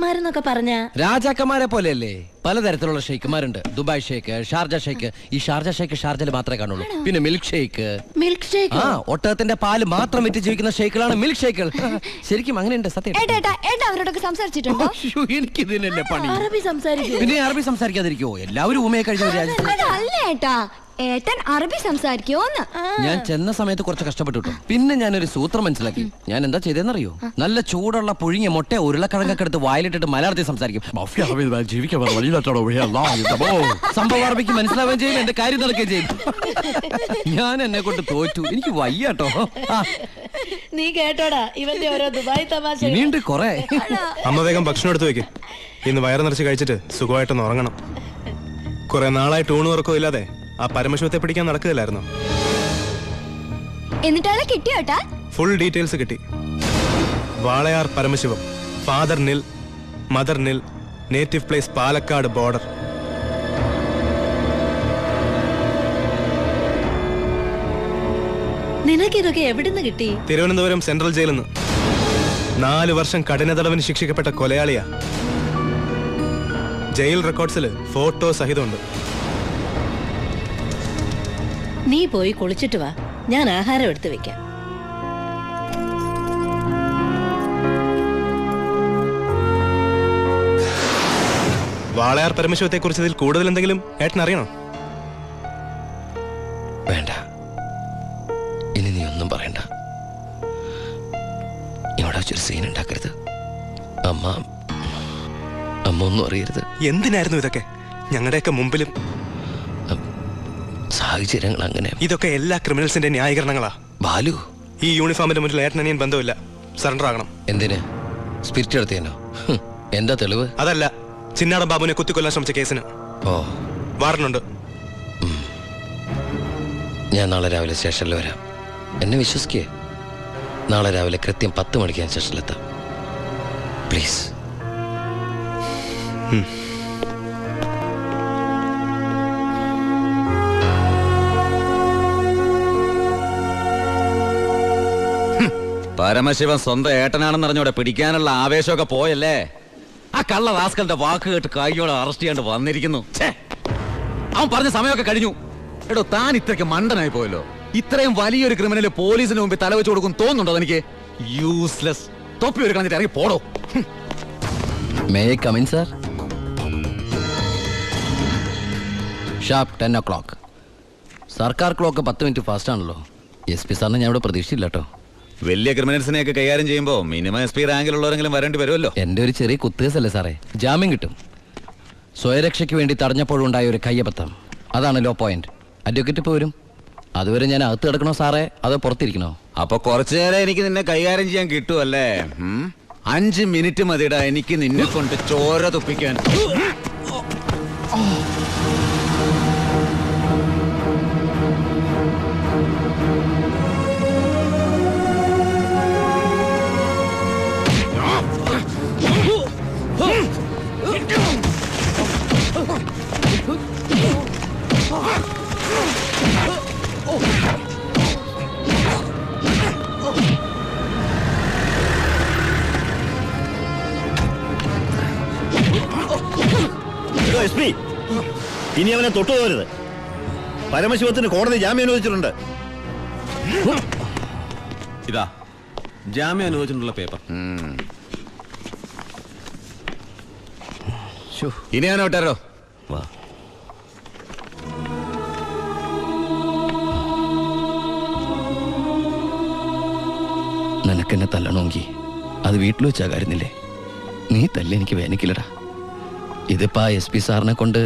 ഷെയ്ഖുമാരെന്നൊക്കെ പറഞ്ഞ രാജാക്കന്മാരെ പോലെയല്ലേ? പലതരത്തിലുള്ള ഷെയ്ഖുമാരുണ്ട്. ദുബായ് ഷെയ്ഖ്, ഷാർജ ഷെയ്ഖ്. ഈ ഷാർജ ഷെയ്ഖ് ഷാർജയിൽ മാത്രമേ കാണുള്ളൂ. പിന്നെ മിൽക്ക് ഷെയ്ഖ്. Milk shake? ആ, ഒട്ടകത്തിന്റെ പാല് മാത്രം വിറ്റ് ജീവിക്കുന്ന ഷെയ്ഖുകളാണ് മിൽക്ക് ഷെയ്ഖുകൾ. ശരിക്കും അങ്ങനെയുണ്ട്, സത്യം. അവരോടൊക്കെ സംസാരിച്ചിട്ടുണ്ടോ? എനിക്ക് ഇതിനല്ലേ പണി. അറബി സംസാരിക്കും. പിന്നെ അറബി സംസാരിക്കാതിരിക്കുവോ? എല്ലാവരും ഊമയെ കഴിഞ്ഞ അല്ലേട്ടാ, ഏട്ടൻ അറബി സംസാരിക്കുമോന്ന്? ഞാൻ ചെന്ന സമയത്ത് കുറച്ച് കഷ്ടപ്പെട്ടു. പിന്നെ ഞാനൊരു സൂത്രം മനസ്സിലാക്കി. ഞാൻ എന്താ ചെയ്തെന്നറിയോ? നല്ല ചൂടുള്ള പുഴുങ്ങിയ മുട്ട ഉരുളക്കിഴങ്ങൊക്കെ എടുത്ത് വായിലിട്ടിട്ട് മലയാളത്തിൽ സംസാരിക്കും. സംഭവം അറബിക്ക് മനസ്സിലാവുകയും ചെയ്യും, എന്റെ കാര്യം നടക്കുകയും ചെയ്യും. ഞാൻ എന്നെ കൊണ്ട് തോറ്റു. എനിക്ക് വയ്യാട്ടോ. നീ കേട്ടോടാ ഇവന്റെ ഓരോ ദുബായ് തമാശ. ഇനിയുണ്ട് കൊറേ. അമ്മ വേഗം ഭക്ഷണം എടുത്തു വെക്ക്. ഇന്ന് വയറ് നിറച്ച് കഴിച്ചിട്ട് സുഖമായിട്ടൊന്ന് ഉറങ്ങണം. കുറെ നാളായിട്ട് ഊണ് ഉറക്കവും ഇല്ലാതെ ആ പരമശിവത്തെ പിടിക്കാൻ നടക്കുകയില്ലായിരുന്നു. എന്നിട്ടാളെ കിട്ടിയോട്ടാ? ഫുൾ ഡീറ്റെയിൽസ് കിട്ടി. വാളയാർ പരമശിവം, ഫാദർ നിൽ, മദർ നിൽ, നേറ്റീവ് പ്ലേസ് പാലക്കാട് ബോർഡർ. നിനക്കിതൊക്കെ എവിടുന്ന് കിട്ടി? തിരുവനന്തപുരം സെൻട്രൽ ജയിലിൽ നിന്ന് 4 വർഷം കഠിന തടവിന് ശിക്ഷിക്കപ്പെട്ട കൊലയാളിയാ. Jail റെക്കോർഡ്സിൽ photo സഹിതമുണ്ട്. നീ പോയി കുളിച്ചിട്ട് വാ, ഞാൻ ആഹാരം എടുത്തു വെക്കാം. വാളയാർ പരമശിവത്തെ കുറിച്ച് ഇതിൽ കൂടുതൽ എന്തെങ്കിലും ഏട്ടൻ അറിയണോ? വേണ്ട, ഇനി നീ ഒന്നും പറയണ്ട. ഇവിടെ വെച്ചൊരു സീൻ ഉണ്ടാക്കരുത്. അമ്മ ഒന്നും അറിയരുത്. എന്തിനായിരുന്നു ഇതൊക്കെ? ഞങ്ങളുടെയൊക്കെ മുമ്പിലും സാഹചര്യങ്ങൾ അങ്ങനെ. ഇതൊക്കെ എല്ലാ ക്രിമിനൽസിന്റെ ന്യായീകരണങ്ങളാ. ബാലു, ഈ യൂണിഫോമിന്റെ മുന്നിൽ ഏട്ടനനിയൻ ബന്ധമില്ല. സറണ്ടർ ആകണം. എന്തിന്? സ്പിരിറ്റ് എടുത്തേനോ? എന്താ തെളിവ്? അതല്ല, ചിന്നാടൻ ബാബുവിനെ കുത്തിക്കൊല്ലാൻ ശ്രമിച്ച കേസിന്. ഓ, വാറണ്ടുണ്ട്. ഞാൻ നാളെ രാവിലെ സ്റ്റേഷനിൽ വരാം. എന്നെ വിശ്വസിക്കേ. നാളെ രാവിലെ കൃത്യം 10 മണിക്ക് ഞാൻ സ്റ്റേഷനിലെത്താം. പ്ലീസ്. പരമശിവൻ സ്വന്തം ഏട്ടനാണെന്ന് അറിഞ്ഞോടെ പിടിക്കാനുള്ള ആവേശമൊക്കെ പോയല്ലേ? ആ കള്ള റാസ്കലിന്റെ വാക്ക് കേട്ട് കൈയോടെ അറസ്റ്റ് ചെയ്യാണ്ട് വന്നിരിക്കുന്നു. അവൻ പറഞ്ഞ സമയമൊക്കെ കഴിഞ്ഞു. എടോ, താൻ ഇത്രയ്ക്ക് മണ്ടനായി പോയല്ലോ. ഇത്രയും വലിയൊരു ക്രിമിനല് പോലീസിന് മുമ്പിൽ തലവെച്ച് കൊടുക്കും തോന്നുന്നുണ്ടോ എനിക്ക്? യൂസ്ലെസ്. തൊപ്പി ഒരു കളഞ്ഞിട്ട് ഇറങ്ങി പോടോ. May I come in sir? Sharp 10 o'clock. സർക്കാർ ക്ലോക്ക് 10 മിനിറ്റ് ഫാസ്റ്റ് ആണല്ലോ. SP സാറിന് ഞാൻ ഇവിടെ പ്രതീക്ഷയില്ല കേട്ടോ. വലിയ ക്രിമിനൽസിനെയൊക്കെ കൈകാര്യം ചെയ്യുമ്പോൾ മിനിമം SP റാങ്കിലുള്ളവരെങ്കിലും വരേണ്ടി വരുമല്ലോ. എൻ്റെ ഒരു ചെറിയ കുത്തുകേസല്ലേ സാറേ, ജാമ്യം കിട്ടും. സ്വയരക്ഷയ്ക്ക് വേണ്ടി തടഞ്ഞപ്പോഴുണ്ടായ ഒരു കയ്യബദ്ധം, അതാണ് ലോ പോയിന്റ്. അഡ്വക്കേറ്റ് ഇപ്പോൾ വരും. അതുവരെ ഞാൻ അകത്ത് കിടക്കണോ സാറേ, അതോ പുറത്തിരിക്കണോ? അപ്പൊ കുറച്ചു നേരം എനിക്ക് നിന്നെ കൈകാര്യം ചെയ്യാൻ കിട്ടുമല്ലേ? 5 മിനിറ്റ് മതിടാ എനിക്ക് നിന്നെ കൊണ്ട് ചോര തുപ്പിക്കാൻ. ഇനി അവനെ തൊട്ടുപോകരുത്. പരമശിവത്തിന് കോടതി ജാമ്യം അനുവദിച്ചിട്ടുണ്ട്. ഇതാ ജാമ്യം അനുവദിച്ചിട്ടുള്ള പേപ്പർ. ഇനി ഞാൻ വിട്ടാരോ? വാ. നിനക്കെന്നെ തല്ലണമെങ്കിൽ അത് വീട്ടിൽ വെച്ചാ കാര്യന്നില്ലേ? നീ തല്ലി എനിക്ക് വേനിക്കില്ലടാ. ഇതിപ്പോ SP സാറിനെ കൊണ്ട്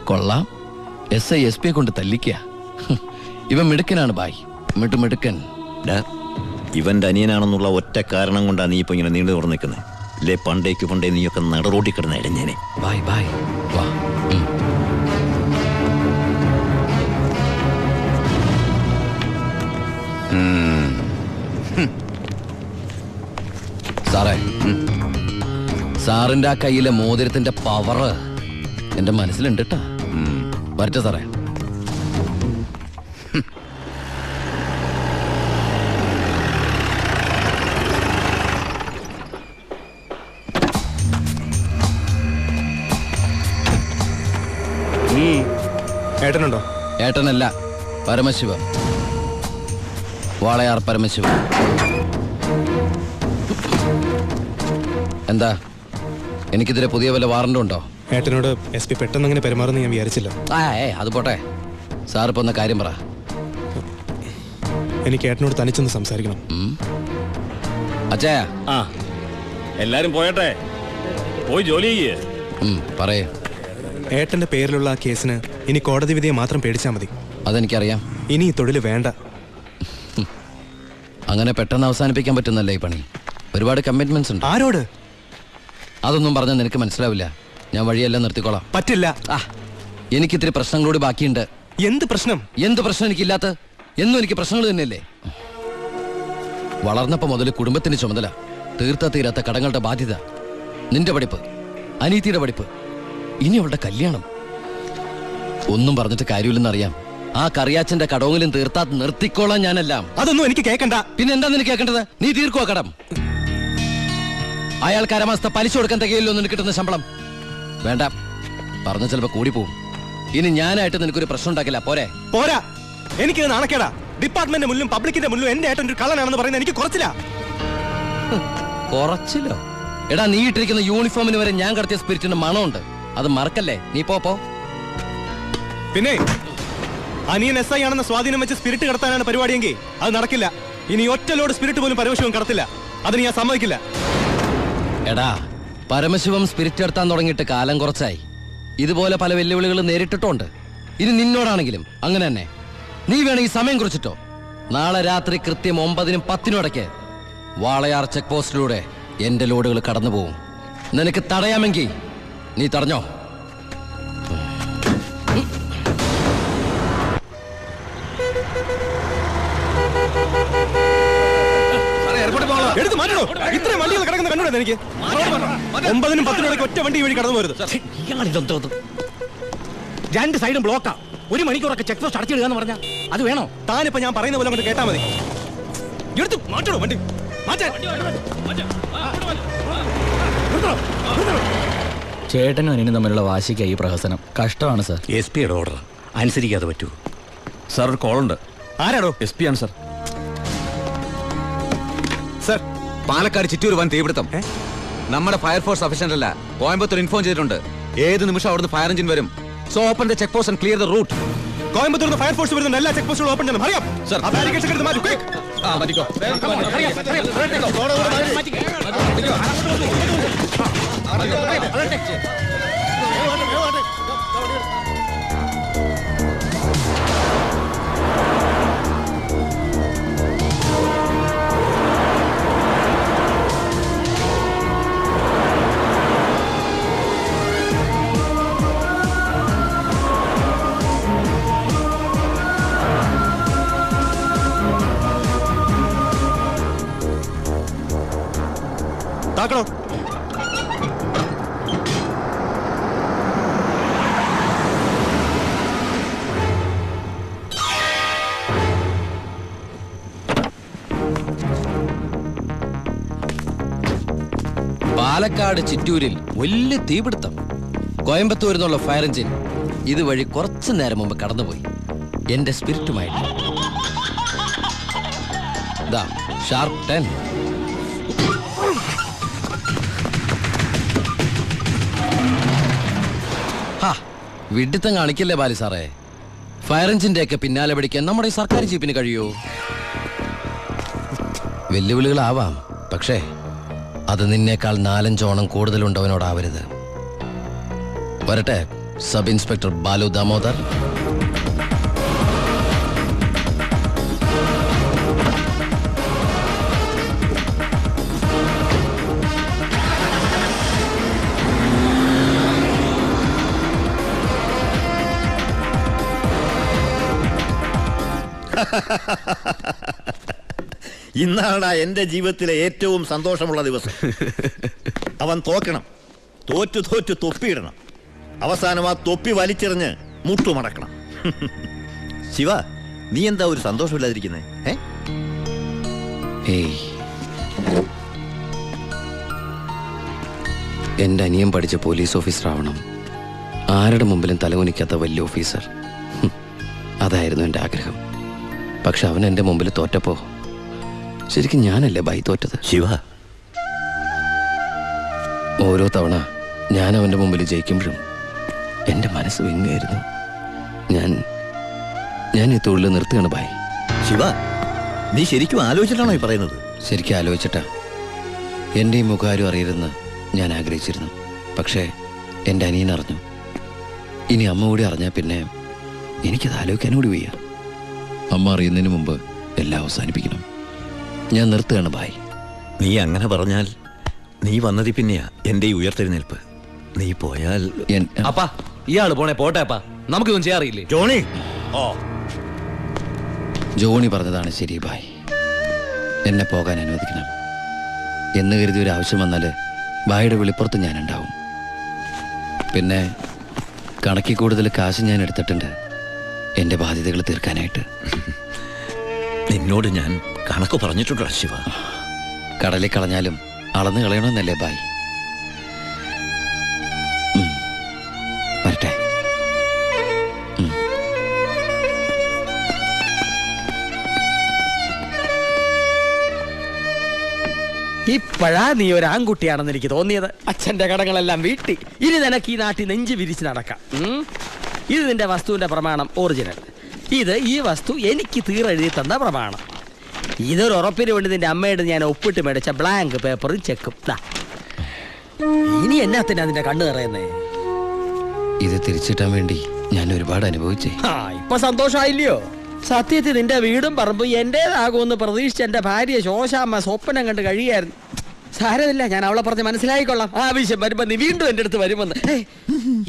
കൊള്ളാം. SI SP കൊണ്ട് തല്ലിക്കുക. ഇവൻ മിടുക്കനാണ് ബായ്, മിടുക്കൻ. ഇവന്റെ അനിയനാണെന്നുള്ള ഒറ്റ കാരണം കൊണ്ടാണ് നീ ഇപ്പൊ ഇങ്ങനെ നീണ്ടു തുറന്നിരിക്കുന്നത്. അല്ലേ പണ്ടേക്ക് പണ്ടേ നീയൊക്കെ നടറോട്ടി കിടന്ന ഇടഞ്ഞേനെ. ബായ് ബായ് വാ. സാറേ, സാറിന്റെ ആ കയ്യിലെ മോതിരത്തിന്റെ പവറ് എന്റെ മനസ്സിലുണ്ട് കേട്ടാ. വരട്ടെ സാറേ. ഏട്ടനുണ്ടോ? ഏട്ടനല്ല, പരമശിവ, വാളയാർ പരമശിവ. എന്താ, എനിക്കെതിരെ പുതിയ വല്ല വാറണ്ടും ഉണ്ടോ? ഏട്ടനോട് SP പെട്ടെന്ന് അങ്ങനെ പെരുമാറുന്ന ഞാൻ വിചാരിച്ചില്ല. അത് പോട്ടെ, സാറിപ്പോ ഒന്ന് കാര്യം പറ. എനിക്ക് ഏട്ടനോട് തനിച്ചൊന്ന് സംസാരിക്കണം. അച്ഛാ. ആ, എല്ലാരും പോയട്ടെ, പോയി ജോലി ചെയ്യേ. പറയേ. ഏട്ടന്റെ പേരിലുള്ള ആ കേസിന് ഇനി കോടതി വിധിയെ മാത്രം പേടിച്ചാൽ മതി. അതെനിക്കറിയാം. ഇനി ഈ തൊഴിൽ വേണ്ട. അങ്ങനെ പെട്ടെന്ന് അവസാനിപ്പിക്കാൻ പറ്റുന്നല്ലേ ഈ പണി? ഒരുപാട് കമ്മിറ്റ്മെന്റ്സ് ഉണ്ട്. ആരോട്? അതൊന്നും പറഞ്ഞാൽ നിനക്ക് മനസ്സിലാവില്ല. ഞാൻ വഴിയെല്ലാം നിർത്തിക്കോളാം. പറ്റില്ല. എനിക്കിത്തിരി പ്രശ്നങ്ങളോട് ബാക്കിയുണ്ട്. എന്ത് പ്രശ്നം? എന്ത് പ്രശ്നം എനിക്കില്ലാത്ത? എന്നും എനിക്ക് പ്രശ്നങ്ങൾ തന്നെയല്ലേ. വളർന്നപ്പോ മുതൽ കുടുംബത്തിന് ചുമതല, തീർത്താ തീരാത്ത കടങ്ങളുടെ ബാധ്യത, നിന്റെ പഠിപ്പ്, അനീതിയുടെ പഠിപ്പ്, ഇനി അവളുടെ കല്യാണം. ഒന്നും പറഞ്ഞിട്ട് കാര്യമില്ലെന്നറിയാം. ആ കറിയാച്ചന്റെ കടവങ്ങളും തീർത്താ നിർത്തിക്കോളാം ഞാനെല്ലാം. അതൊന്നും എനിക്ക് കേൾക്കണ്ട. പിന്നെ എന്താ നിനക്ക് കേൾക്കേണ്ടത്? നീ തീർക്കുവാ കടം. അയാൾക്ക് അരമാസത്തെ പലിശ കൊടുക്കാൻ തികയില്ലോ നിനക്ക് കിട്ടുന്ന ശമ്പളം. വേണ്ട, പറഞ്ഞ ചിലപ്പോ കൂടിപ്പോവും. ഇനി ഞാനായിട്ട് നിനക്കൊരു പ്രശ്നം ഉണ്ടാക്കില്ല. പോരെ? പോരാ, എനിക്ക് നാണക്കേടാ. ഡിപ്പാർട്ട്മെന്റ് മുന്നിലും പബ്ലിക്കിന്റെ മുന്നിലും എന്റെ ഏട്ടൻ ഒരു കള്ളനാണെന്ന് പറയുന്നത് എനിക്ക് കുറച്ചില്ല. കുറച്ചില്ലോ? എടാ, നീ ഇട്ടിരിക്കുന്ന യൂണിഫോമിന് വരെ ഞാൻ കടത്തിയ സ്പിരിറ്റിന്റെ മണമുണ്ട്. അത് മറക്കല്ലേ. നീ പോ. പിന്നെ അനിയൻ SI ആണെന്ന സ്വാധീനം വെച്ച് സ്പിരിറ്റ് കടത്താനാണ് പരിപാടിയെങ്കിൽ അത് നടക്കില്ല. ഇനി ഒറ്റ ലോഡ് സ്പിരിറ്റ് പോലും പരമശിവം കടത്തില്ല. അതിന് ഞാൻ സമ്മതിക്കില്ല. എടാ, പരമശിവം സ്പിരിറ്റ് എടുത്താൻ തുടങ്ങിയിട്ട് കാലം കുറച്ചായി. ഇതുപോലെ പല വെല്ലുവിളികൾ നേരിട്ടിട്ടുണ്ട്. ഇനി നിന്നോടാണെങ്കിലും അങ്ങനെ തന്നെ. നീ വേണമെങ്കിൽ സമയം കുറിച്ചിട്ടോ. നാളെ രാത്രി കൃത്യം 9-നും 10-നും ഇടയ്ക്ക് വാളയാർ ചെക്ക് പോസ്റ്റിലൂടെ എന്റെ ലോഡുകൾ കടന്നു പോവും. നിനക്ക് തടയാമെങ്കിൽ നീ തടഞ്ഞോ. എടുത്ത് മാറ്റണോ? ഇത്രയും വണ്ടികൾ കിടക്കുന്ന കണ്ടുകൂടെ എനിക്ക്? 9-നും 10-നും ഇടയ്ക്ക് ഒറ്റ വണ്ടി വഴി കടന്നു പോരുത്. രണ്ട് സൈഡും ബ്ലോക്കാ. 1 മണിക്കൂറൊക്കെ ചെക്ക് പോസ്റ്റ് അടച്ചിടുക എന്ന് പറഞ്ഞാൽ അത് വേണോ? താനിപ്പോ ഞാൻ പറയുന്ന പോലെ കൊണ്ട് കേട്ടാ മതി. എടുത്ത് മാറ്റണോ വണ്ടി? ചേട്ടനും അനിയനും തമ്മിലുള്ള വാശിക്കായി ഈ പ്രഹസനം. കഷ്ടമാണ് സാർ. SP യുടെ ഓർഡർ അനുസരിക്കാതെ പറ്റൂ. സാർ, ഒരു കോളുണ്ട്. ആരാടോ? SP ആണ് സാർ. സർ, പാലക്കാട് ചിറ്റൂർ വൻ തീപിടുത്തം. നമ്മുടെ ഫയർഫോഴ്സ് സഫീഷ്യന്റ് അല്ല. കോയമ്പത്തൂർ ഇൻഫോം ചെയ്തിട്ടുണ്ട്. ഏത് നിമിഷം അവിടുന്ന് ഫയർ എഞ്ചിൻ വരും. So open the check post and clear the route. Coimbatore fire force വരുന്നുണ്ട്. എല്ലാ ചെക്ക് പോസ്റ്റുകളും ഓപ്പൺ ചെയ്യണം. അറിയാം സർ. ആ ബാരിക്കേഡ്സ് എടുത്ത് മാറ്റൂ. Quick. താക്കണോ? പാലക്കാട് ചിറ്റൂരിൽ വലിയ തീപിടുത്തം. കോയമ്പത്തൂരിൽ നിന്നുള്ള ഫയർ എഞ്ചിൻ ഇതുവഴി കുറച്ചു നേരം മുമ്പ് കടന്നുപോയി എന്റെ സ്പിരിറ്റുമായിട്ട്. ഷാർപ്പ് 10. വിഡിത്തം കാണിക്കല്ലേ ബാലി സാറേ. ഫയർ എഞ്ചിന്റെ ഒക്കെ പിന്നാലെ പിടിക്കാൻ നമ്മുടെ ഈ സർക്കാർ ജീപ്പിന് കഴിയോ? വെല്ലുവിളികളാവാം, പക്ഷേ അത് നിന്നേക്കാൾ 4-5 ഓണം കൂടുതലുണ്ടവനോടാവരുത്. വരട്ടെ സബ് ഇൻസ്പെക്ടർ ബാലു ദാമോദർ. ഇന്നാണ് എന്റെ ജീവിതത്തിലെ ഏറ്റവും സന്തോഷമുള്ള ദിവസം. അവൻ തോക്കണം, തോറ്റു തൊപ്പിയിടണം, അവസാനം ആ തൊപ്പി വലിച്ചെറിഞ്ഞ് മുട്ടുമടക്കണം. ശിവ, നീ എന്താ ഒരു സന്തോഷമില്ലാതിരിക്കുന്നേ? എന്റെ അനിയൻ പഠിച്ച പോലീസ് ഓഫീസർ ആവണം. ആരുടെ മുമ്പിലും തലകുനിക്കാത്ത വലിയ ഓഫീസർ. അതായിരുന്നു എൻ്റെ ആഗ്രഹം. പക്ഷെ അവൻ എൻ്റെ മുമ്പിൽ തോറ്റപ്പോ ശരിക്കും ഞാനല്ലേ ബായി തോറ്റത്. ശിവ, ഓരോ തവണ ഞാൻ അവൻ്റെ മുമ്പിൽ ജയിക്കുമ്പോഴും എൻ്റെ മനസ്സ് വിങ്ങായിരുന്നു. ഞാൻ ഈ തൊഴിൽ നിർത്തുകയാണ് ബായി. ശിവ, നീ ശരിക്കും ആലോചിച്ചിട്ടാണോ ഈ പറയുന്നത്? ശരിക്കും ആലോചിച്ചിട്ടാ. എൻ്റെ ഈ മുഖാരും അറിയരുതെന്ന് ഞാൻ ആഗ്രഹിച്ചിരുന്നു. പക്ഷേ എൻ്റെ അനിയൻ അറിഞ്ഞു. ഇനി അമ്മ കൂടി അറിഞ്ഞാൽ പിന്നെ എനിക്കത് ആലോചിക്കാനും കൂടി വയ്യ. അമ്മ അറിയുന്നതിന് മുമ്പ് എല്ലാം അവസാനിപ്പിക്കണം. ഞാൻ നിർത്തുകയാണ് ബായ്. നീ അങ്ങനെ പറഞ്ഞാൽ നീ വന്നതി പിന്നെയാ എൻ്റെ ഈ ഉയർത്തെഴുന്നേൽപ്പ്. നീ പോയാൽ അപ്പാ, ഇയാള് പോണേ പോട്ടെ അപ്പാ, നമുക്കൊന്നും ചെയ്യാറില്ലേ? ജോണി, ജോണി പറഞ്ഞതാണ് ശരി ബായ്. എന്നെ പോകാൻ അനുവദിക്കണം. എന്ന് കരുതി ഒരു ആവശ്യം വന്നാൽ ബായുടെ വെളിപ്പുറത്ത് ഞാനുണ്ടാവും. പിന്നെ കണക്കിൽ കൂടുതൽ കാശ് ഞാൻ എടുത്തിട്ടുണ്ട് എൻ്റെ ബാധ്യതകൾ തീർക്കാനായിട്ട്. നിന്നോട് ഞാൻ കണക്ക് പറഞ്ഞിട്ടുണ്ടോ ശിവ? കടലിൽ കളഞ്ഞാലും അളന്ന് കളയണമെന്നല്ലേ ബായ്? വരട്ടെ. ഇപ്പോഴാ നീ ഒരു ആൺകുട്ടിയാണെന്ന് എനിക്ക് തോന്നിയത്. അച്ഛന്റെ കടങ്ങളെല്ലാം വീട്ടി ഇനി നിനക്ക് ഈ നാട്ടിൽ നെഞ്ച് വിരിച്ച് നടക്കാം. ഇത് നിന്റെ വസ്തുവിന്റെ പ്രമാണം ഒറിജിനൽ. ഇത് ഈ വസ്തു എനിക്ക് തീരെഴുതി തന്ന പ്രമാണം. ഇതൊരു ഉറപ്പിന് വേണ്ടി നിന്റെ അമ്മയുടെ ഞാൻ ഒപ്പിട്ട് മേടിച്ച ബ്ലാങ്ക് പേപ്പറും ചെക്കും. ഇനി എന്നാത്തിനാ നിന്റെ കണ്ണു നിറയുന്നേ? ഇത് തിരിച്ചിട്ടാൻ വേണ്ടി ഞാൻ ഒരുപാട് അനുഭവിച്ചേ. ഇപ്പൊ സന്തോഷമായില്ലയോ? സത്യത്തിൽ നിന്റെ വീടും പറമ്പും എന്റേതാകുമെന്ന് പ്രതീക്ഷിച്ച എന്റെ ഭാര്യ ശോശാമ്മ സ്വപ്നം കണ്ട് കഴിയായിരുന്നു. സാരമില്ല, ഞാൻ അവളെ പറഞ്ഞ് മനസ്സിലായിക്കൊള്ളാം. ആവശ്യം വരുമ്പോ നീ വീണ്ടും എന്റെ അടുത്ത് വരുമെന്ന്.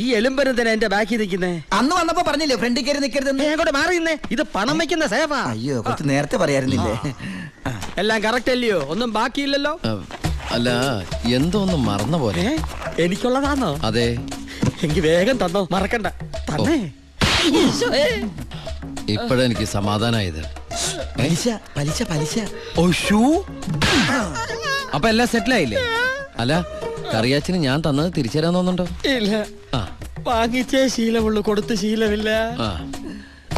ഈ എലുമ്പനും തന്നെ എന്റെ ബാക്കി നിൽക്കുന്നേ. അന്ന് വന്നപ്പോ പറഞ്ഞില്ലേ ഫ്രണ്ടിൽ കയറി നിൽക്കരുതെന്ന്? കൂടെ മാറിയുന്നേ, ഇത് പണം വെക്കുന്ന സേവാ. അയ്യോ, കുറച്ച് നേരത്തെ പറയായിരുന്നില്ലേ? എല്ലാം കറക്റ്റ് അല്ലയോ? ഒന്നും ബാക്കിയില്ലല്ലോ. അല്ല, എന്തോ ഒന്നും മറന്ന പോലെ. എനിക്കുള്ളതാണോ? അതെ. എനിക്ക് വേഗം തന്നോ, മറക്കണ്ട. തന്നേ. ഇപ്പോഴെനിക്ക് സമാധാനായത്. പലിശ പലിശ പലിശ. അപ്പൊ എല്ലാം സെറ്റിലായില്ലേ? അല്ല, കറിയാച്ചിന് ഞാൻ തന്നത് തിരിച്ചു തരാൻ തോന്നുന്നുണ്ടോ? ഇല്ല, വാങ്ങിച്ചേ ശീലമുള്ളൂ, കൊടുത്ത് ശീലമില്ല.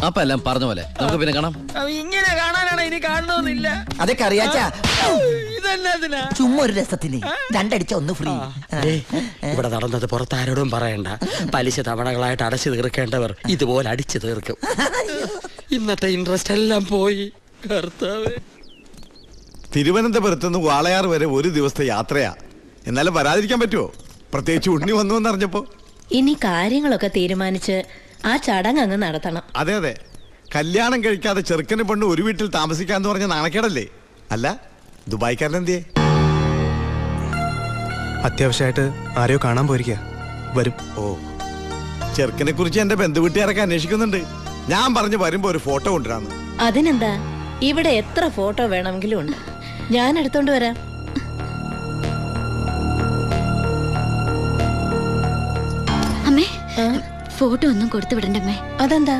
അപ്പൊ എല്ലാം പറഞ്ഞ പോലെ നമുക്ക് പിന്നെ കാണാം. ഇങ്ങനെ കാണാനാണ്, ഇനി കാണണമെന്നില്ല. അതൊക്കെ അറിയാച്ചാ. ഇതെന്നാ ചുമ്മാ ഒരു രസത്തിന് രണ്ടടിച്ച ഒന്ന് ഫ്രീ. ഇവിടെ നടന്നത് പുറത്താരോടും പറയണ്ട. പലിശ തവണകളായിട്ട് അടച്ചു തീർക്കേണ്ടവർ ഇതുപോലെ അടിച്ചു തീർക്കും. ഇന്നത്തെ ഇൻട്രസ്റ്റ് എല്ലാം പോയി. കർത്താവേ, തിരുവനന്തപുരത്ത് നിന്ന് വാളയാർ വരെ ഒരു ദിവസത്തെ യാത്രയാ. എന്നാലും വരാതിരിക്കാൻ പറ്റുമോ? പ്രത്യേകിച്ച് ഉണ്ണി വന്നു എന്നറിഞ്ഞപ്പോ. ഇനി കാര്യങ്ങളൊക്കെ തീരുമാനിച്ച് ആ ചടങ്ങ് അങ്ങ് നടത്തണം. അതെ അതെ, കല്യാണം കഴിക്കാതെ ചെറുക്കനെ പെണ്ണ് ഒരു വീട്ടിൽ താമസിക്കാന്ന് പറഞ്ഞ നാണക്കേടല്ലേ? അല്ല, ദുബായ്ക്കാരൻ എന്തിയെ? അത്യാവശ്യമായിട്ട് ആരെയോ കാണാൻ പോയിരിക്കുക. വരും. ഓ, ചെറുക്കനെ കുറിച്ച് എന്റെ ബന്ധുവീട്ടുകാരൊക്കെ അന്വേഷിക്കുന്നുണ്ട്. ഞാൻ പറഞ്ഞു വരുമ്പോ ഒരു ഫോട്ടോ കൊണ്ടുവരാന്ന്. അതിനെന്താ, ഇവിടെ എത്ര ഫോട്ടോ വേണമെങ്കിലും ഉണ്ട്. ഞാൻ എടുത്തോണ്ട് വരാം. അമ്മേ, ഫോട്ടോ ഒന്നും കൊടുത്തു വിടണ്ടമ്മേ. അതെന്താ?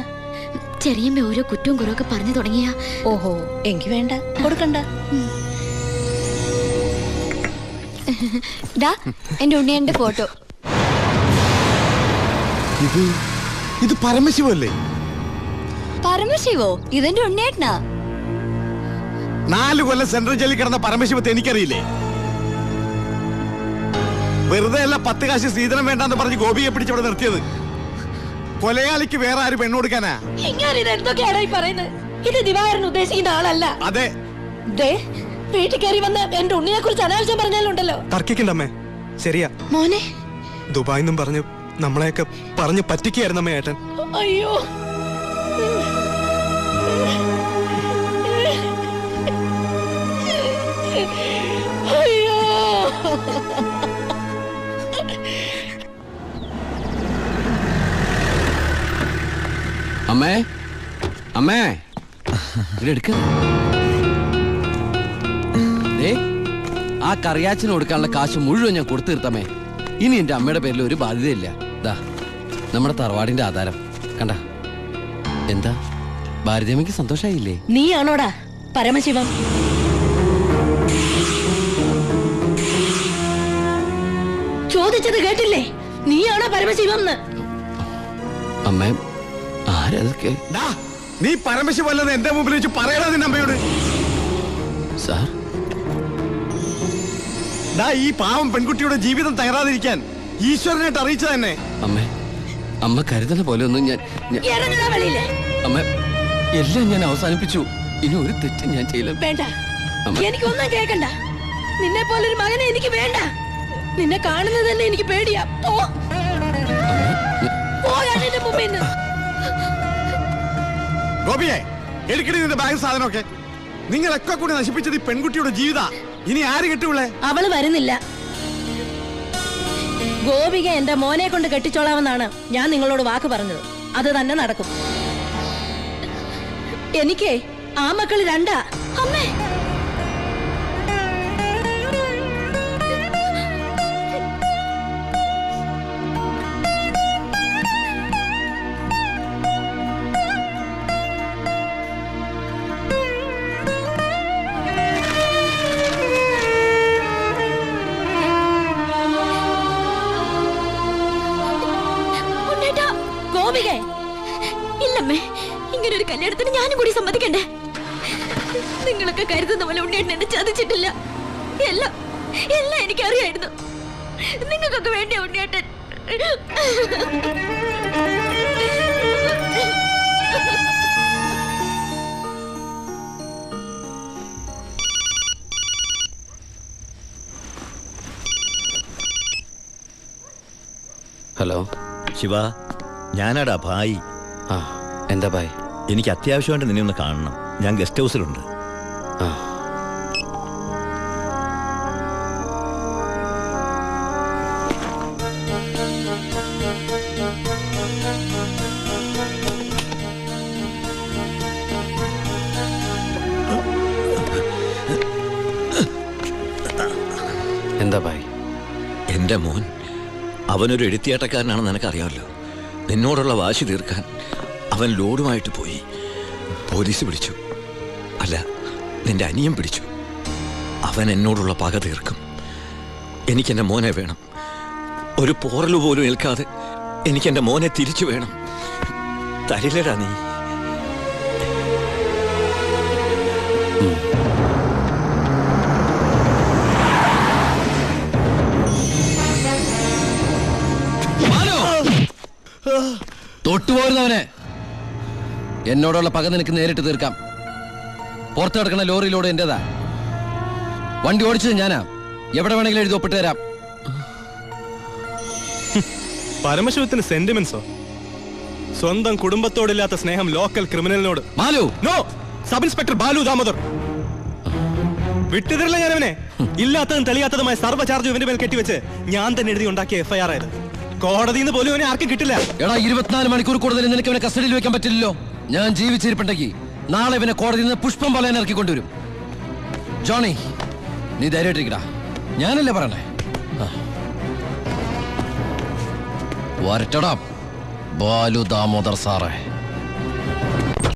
ചെറിയമ്മ ഓരോ കുറ്റവും കുറവൊക്കെ പറഞ്ഞു തുടങ്ങിയ. ഓഹോ, എനിക്ക് വേണ്ട, കൊടുക്കണ്ട. എന്റെ ഉണ്ണിയന്റെ ഫോട്ടോ. ഇത് പരമശിവല്ലേ? പരമശിവോ? ഇതെന്റെ ഉണ്ണിയേട്ടനാ. 4 കൊല്ലം സെൻട്രൽ ജയിലിൽ കിടന്ന പരമശിവത്തെ എനിക്കറിയില്ലേ? വെറുതെ അല്ല 10 കാശ് സ്ത്രീധനം വേണ്ടെന്ന് പറഞ്ഞ് ഗോപിയെ പിടിച്ചവിടെ നിർത്തിയത്. കൊലയാളിക്ക് വേറെ ആര് പെണ്ണു കൊടുക്കാനാ? എന്തൊക്കെയാണ് ഈ പറയുന്നത്? ഇത് ദിവാകരൻ ഉദ്ദേശിക്കുന്ന ആളല്ല. അതെ. വീട്ടിൽ കയറി വന്ന് എന്റെ ഉണ്ണിയെ കുറിച്ച് അനാവശ്യം പറഞ്ഞാലുണ്ടല്ലോ. തർക്കിക്കണ്ടമ്മേ. ശരിയാ മോനെ, ദുബായിന്നും പറഞ്ഞ് നമ്മളെയൊക്കെ പറഞ്ഞ് പറ്റിക്കായിരുന്നമ്മേ ഏട്ടൻ. അയ്യോ, അയ്യോ. അമ്മേ, അമ്മേ, ഇതെടുക്ക. ആ കറിയാച്ചിന് കൊടുക്കാനുള്ള കാശ് മുഴുവൻ ഞാൻ കൊടുത്തു തീർത്തമ്മേ. ഇനി എന്റെ അമ്മയുടെ പേരിൽ ഒരു ബാധ്യതയില്ല. ദാ നമ്മുടെ തറവാടിന്റെ ആധാരം കണ്ട. എന്താ ഭാരതിയമ്മയ്ക്ക് സന്തോഷായില്ലേ? നീയാണോടാ പരമശിവം? ചോദിച്ചത് കേട്ടില്ലേ? നീയാണോ പരമശിവം? അമ്മേ, ആരതൊക്കെ? നീ പരമശിവ വല്ലത് എന്റെ മുമ്പിൽ വെച്ച് പറയണ നിന്റെ അമ്മയോട്. സാർ, ദാ ഈ പാവം പെൺകുട്ടിയുടെ ജീവിതം തകരാതിരിക്കാൻ ഈശ്വരനായിട്ട് അറിയിച്ച തന്നെ. അമ്മ കരുതുന്ന പോലെ ഒന്നും ഞാൻ അമ്മ എല്ലാം ഞാൻ അവസാനിപ്പിച്ചു. ഇനി ഒരു തെറ്റും ഞാൻ ചെയ്യില്ല. വേണ്ട, എനിക്കൊന്നും കേൾക്കണ്ട. നിന്നെ പോലൊരു മകനെ എനിക്ക് വേണ്ട. നിന്നെ കാണുന്നത് തന്നെ എനിക്ക് പേടിയാ. ഗോപിയെ, എടുക്കടി നിന്റെ ബാഗ് സാധനമൊക്കെ. നിങ്ങളൊക്കെ കൂടി നശിപ്പിച്ചത് ഈ പെൺകുട്ടിയുടെ ജീവിത. ഇനി ആര് കെട്ടുള്ളേ? അവള് വരുന്നില്ല. ഗോപിക എന്റെ മോനെ കൊണ്ട് കെട്ടിച്ചോളാമെന്നാണ് ഞാൻ നിങ്ങളോട് വാക്ക് പറഞ്ഞത്. അത് തന്നെ നടക്കും. എനിക്ക് ആ മക്കള് രണ്ടാ. അമ്മേ, ഇല്ലമ്മേ, ഇങ്ങനൊരു കല്യാണത്തിന് ഞാനും കൂടി സമ്മതിക്കണ്ടേ? നിങ്ങളൊക്കെ കരുതുന്ന പോലെ ഉണ്ണിയേട്ടൻ എന്നെ ചതിച്ചിട്ടില്ല. എല്ലാം എല്ലാം എനിക്കറിയായിരുന്നു. നിങ്ങൾക്കൊക്കെ വേണ്ടിയ ഉണ്ണിയേട്ടൻ. ഹലോ ശിവ, ഞാനാടാ ഭായി. എന്താ ഭായ്? എനിക്ക് അത്യാവശ്യമായിട്ട് നിന്നെ ഒന്ന് കാണണം. ഞാൻ ഗസ്റ്റ് ഹൗസിലുണ്ട്. എന്താ ഭായ്? എൻ്റെ മോൻ അവനൊരു എഴുത്തിയാട്ടക്കാരനാണെന്ന് നിനക്കറിയാമല്ലോ. നിന്നോടുള്ള വാശി തീർക്കാൻ അവൻ ലോഡുമായിട്ട് പോയി. പോലീസ് പിടിച്ചു. അല്ല, നിന്റെ അനിയൻ പിടിച്ചു. അവൻ എന്നോടുള്ള പക തീർക്കും. എനിക്കെൻ്റെ മോനെ വേണം. ഒരു പോറല് പോലും ഏൽക്കാതെ എനിക്കെൻ്റെ മോനെ തിരിച്ചു വേണം. തരില്ലടാ നീ. തൊട്ടുപോരുന്നവനെ, എന്നോടുള്ള പക നിനക്ക് നേരിട്ട് തീർക്കാം. പുറത്ത് കിടക്കുന്ന ലോറിയിലൂടെ എന്റേതാ. വണ്ടി ഓടിച്ചത് ഞാനാ. എവിടെ വേണമെങ്കിലും എഴുതി ഒപ്പിട്ട് തരാം. പരമശിവത്തിന് സെന്റിമെന്റ്സോ? സ്വന്തം കുടുംബത്തോടില്ലാത്ത സ്നേഹം ലോക്കൽ ക്രിമിനലിനോട്. Malu, no. Sub inspector Balu Damodar. വിട്ടുതരില്ല ഞാനവനെ. ഇല്ലാത്തതും തെളിയാത്തതുമായ സർവ്വ ചാർജ് ഇവന്റെ മേൽ കെട്ടിവെച്ച് ഞാൻ തന്നെ എഴുതി ഉണ്ടാക്കിയ FIR ആയത്. കോടതിയിൽ നിന്ന് പോലും അവനെ ആർക്കും കിട്ടില്ല. എടാ, 24 മണിക്കൂർ കൂടുതൽ നിനക്ക് അവനെ കസ്റ്റഡിയിൽ വെക്കാൻ പറ്റില്ലല്ലോ. ഞാൻ ജീവിച്ചിരിപ്പുണ്ടെങ്കിൽ നാളെ ഇവനെ കോടതിയിൽ നിന്ന് പുഷ്പം പോലെ ഇറക്കി കൊണ്ടുവരും. ജോണി, നീ ധൈര്യമായിട്ടിരിക്കടാ. ഞാനല്ലേ പറയണേ. വരട്ടടാ ബാലു ദാമോദർ സാറേ.